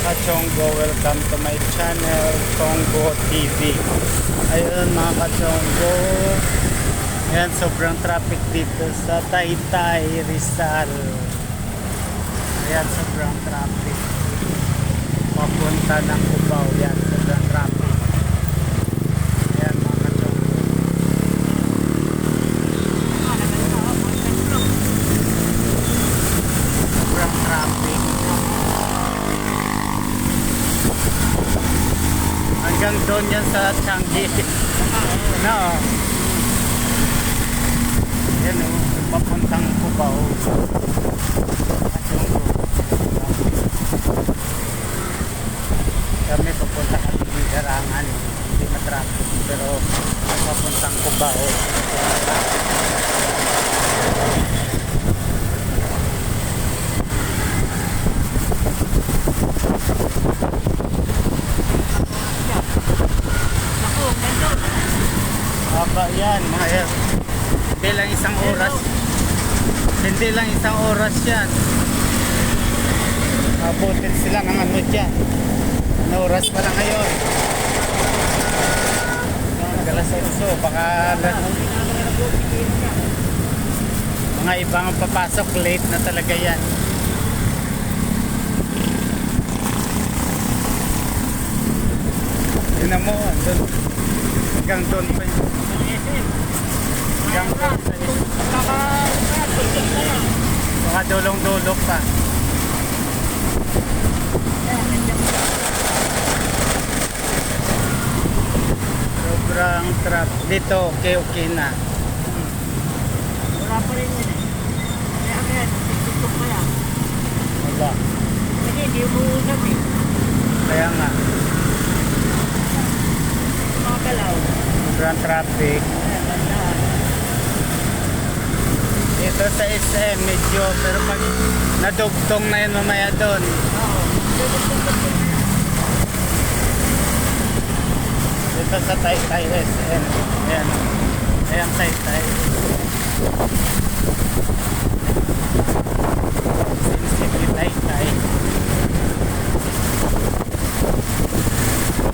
Kachonggo, welcome to my channel, Chonggo TV. Ayun mga Kachonggo, ayan, sobrang traffic dito sa Taytay, Rizal. Ayan, sobrang traffic. Papunta ng Cubao, yan, sobrang traffic. Ayan mga Kachonggo. Sobrang traffic. Hanggang doon yan sa Changi. No. Yan o, papuntang Cubao. Kami papunta kami ng Garangan. Hindi matraffic, pero papuntang Cubao. Aba yan, mga yan. Hindi lang isang oras. Hindi lang isang oras yan. Abutin sila ng ano dyan. Ano oras pa lang ngayon? Galas 8, baka mga ibang papasok, late na talaga yan. Tignan mo, doon. Hanggang doon pa yun. Hanggang doon pa yun. Baka dulong-dulong pa. Sobrang trap. Dito, okay na. Wala pa rin yun eh. Kaya yan, tutok pa yan. Wala. Kasi hindi umuusap eh. Kaya nga. Mga galaw. Sobrang traffic. Ayan, bandahan. Dito sa SM medyo, pero pag nadugtong na yun mamaya doon. Oo. Dito sa Taytay SM. Ayan. Ayan Taytay. City Taytay.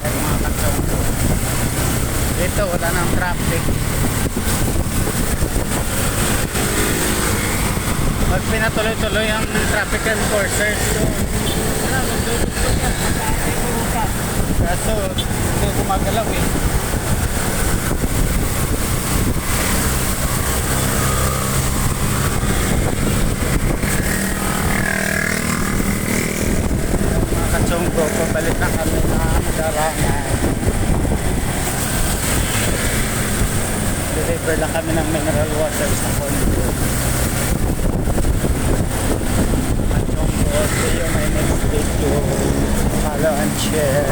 Ayan mga Kachonggo. Dito wala nang traffic. Pag pinatuloy-tuloy ang traffic enforcers doon. Wala, magdudugtog yan. Pagkain mo ka. Kaso hindi gumagalaw eh. Mga Kachonggo, papalit na kami ng Garangan. Deliver lang kami ng mineral water sa condo. Kachonggo, see you in my next video. Follow and share.